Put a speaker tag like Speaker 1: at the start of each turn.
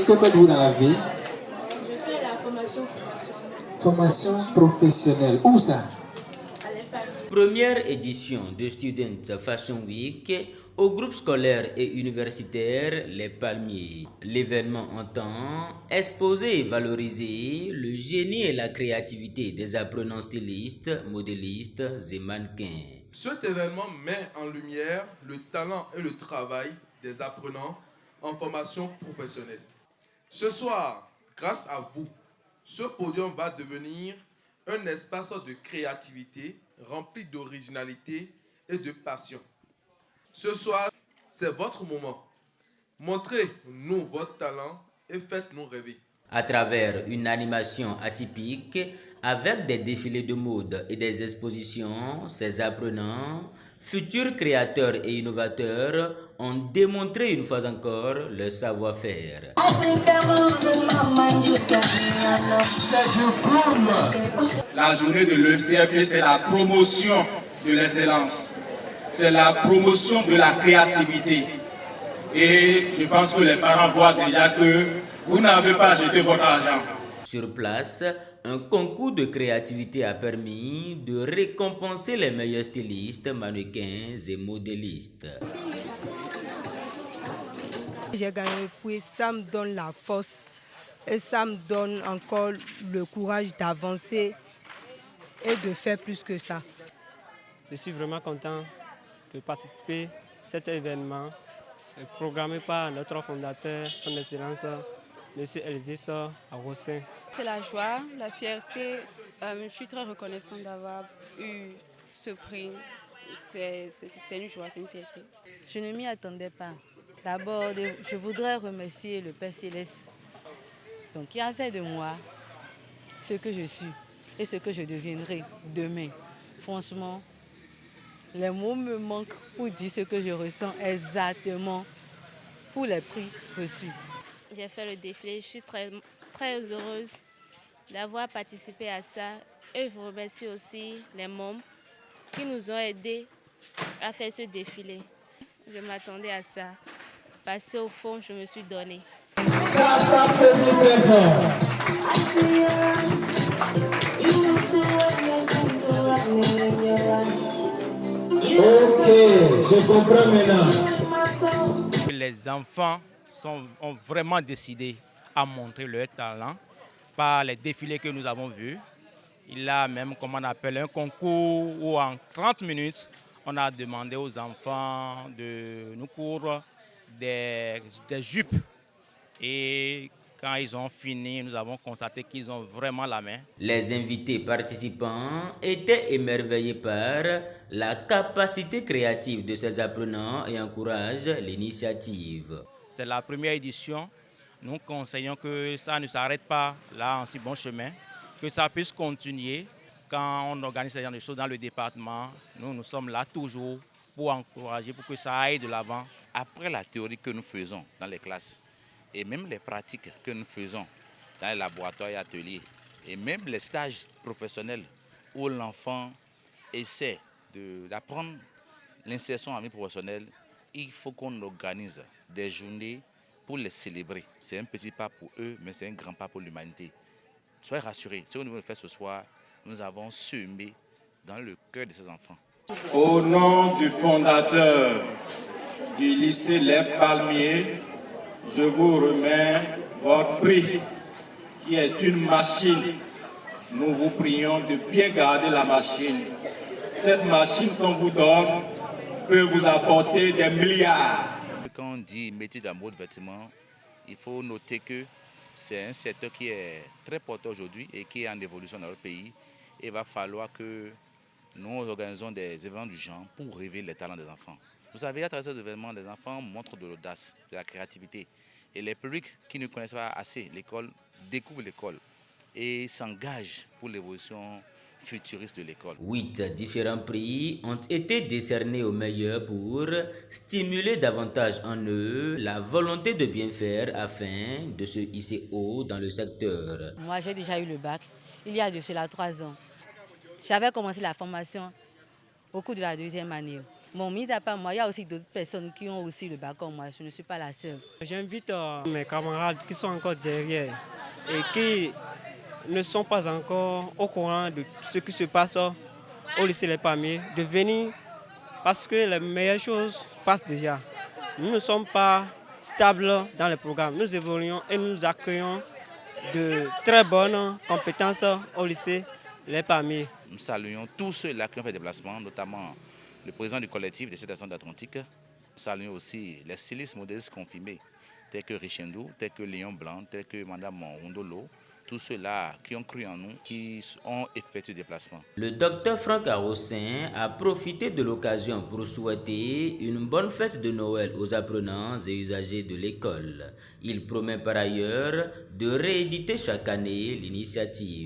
Speaker 1: Que faites-vous dans la vie?
Speaker 2: Je fais la formation professionnelle.
Speaker 1: Formation professionnelle. Où ça?
Speaker 2: À l'EPAM.
Speaker 3: Première édition de Student Fashion Week au groupe scolaire et universitaire Les Palmiers. L'événement entend exposer et valoriser le génie et la créativité des apprenants stylistes, modélistes et mannequins.
Speaker 4: Cet événement met en lumière le talent et le travail des apprenants en formation professionnelle. Ce soir, grâce à vous, ce podium va devenir un espace de créativité rempli d'originalité et de passion. Ce soir, c'est votre moment. Montrez-nous votre talent et faites-nous rêver.
Speaker 3: À travers une animation atypique avec des défilés de mode et des expositions, ces apprenants, futurs créateurs et innovateurs, ont démontré une fois encore leur savoir-faire.
Speaker 5: La journée de l'EFTFE, c'est la promotion de l'excellence, c'est la promotion de la créativité. Et je pense que les parents voient déjà que vous n'avez pas jeté votre argent.
Speaker 3: Sur place, un concours de créativité a permis de récompenser les meilleurs stylistes, mannequins et modélistes.
Speaker 6: J'ai gagné, puis ça me donne la force et ça me donne encore le courage d'avancer et de faire plus que ça.
Speaker 7: Je suis vraiment content de participer à cet événement programmé par notre fondateur, son Excellence, M. Elvis Arrossin.
Speaker 8: C'est la joie, la fierté. Je suis très reconnaissante d'avoir eu ce prix. C'est une joie, c'est une fierté.
Speaker 9: Je ne m'y attendais pas. D'abord, je voudrais remercier le Père Céleste, donc, qui a fait de moi ce que je suis et ce que je deviendrai demain. Franchement, les mots me manquent pour dire ce que je ressens exactement pour les prix reçus.
Speaker 8: J'ai fait le défilé, je suis très, très heureuse d'avoir participé à ça. Et je remercie aussi les membres qui nous ont aidés à faire ce défilé. Je m'attendais à ça, parce qu'au fond, je me suis donnée.
Speaker 1: Ça peut nous faire. Ok, je comprends maintenant.
Speaker 10: Les enfants ont vraiment décidé à montrer leur talent par les défilés que nous avons vus. Il y a même, comme on appelle, un concours où en 30 minutes, on a demandé aux enfants de nous coudre des jupes. Et quand ils ont fini, nous avons constaté qu'ils ont vraiment la main.
Speaker 3: Les invités participants étaient émerveillés par la capacité créative de ces apprenants et encouragent l'initiative.
Speaker 10: C'est la première édition. Nous conseillons que ça ne s'arrête pas là en si bon chemin, que ça puisse continuer. Quand on organise ce genre de choses dans le département, nous sommes là toujours pour encourager, pour que ça aille de l'avant.
Speaker 11: Après la théorie que nous faisons dans les classes, et même les pratiques que nous faisons dans les laboratoires et ateliers, et même les stages professionnels où l'enfant essaie d'apprendre l'insertion en vie professionnelle, il faut qu'on organise des journées pour les célébrer. C'est un petit pas pour eux, mais c'est un grand pas pour l'humanité. Soyez rassurés, ce que nous voulons faire ce soir, nous avons semé dans le cœur de ces enfants.
Speaker 5: Au nom du fondateur du lycée Les Palmiers, je vous remets votre prix, qui est une machine. Nous vous prions de bien garder la machine. Cette machine qu'on vous donne peut vous apporter des milliards.
Speaker 11: Quand on dit métier de la mode vêtements, il faut noter que c'est un secteur qui est très porteur aujourd'hui et qui est en évolution dans notre pays. Il va falloir que nous organisons des événements du genre pour révéler les talents des enfants. Vous savez, à travers ces événements, les enfants montrent de l'audace, de la créativité. Et les publics qui ne connaissent pas assez l'école découvrent l'école et s'engagent pour l'évolution futuriste de l'école.
Speaker 3: 8 différents prix ont été décernés aux meilleurs pour stimuler davantage en eux la volonté de bien faire afin de se hisser haut dans le secteur.
Speaker 9: Moi, j'ai déjà eu le bac il y a de cela 3 ans. J'avais commencé la formation au cours de la 2e année. Bon, mis à part moi, il y a aussi d'autres personnes qui ont aussi le bac comme moi. Je ne suis pas la seule.
Speaker 7: J'invite mes camarades qui sont encore derrière et qui ne sont pas encore au courant de ce qui se passe au lycée Les Palmiers de venir parce que les meilleures choses passent déjà. Nous ne sommes pas stables dans le programme. Nous évoluons et nous accueillons de très bonnes compétences au lycée Les Palmiers.
Speaker 11: Nous saluons tous ceux-là qui ont fait des déplacements, notamment le président du collectif des citations d'Atlantique. Nous saluons aussi les stylistes modestes confirmés, tels que Richendou, tels que Léon Blanc, tels que Madame Rondolo. Tous ceux-là qui ont cru en nous, qui ont effectué des déplacements.
Speaker 3: Le docteur Franck Arossin a profité de l'occasion pour souhaiter une bonne fête de Noël aux apprenants et usagers de l'école. Il promet par ailleurs de rééditer chaque année l'initiative.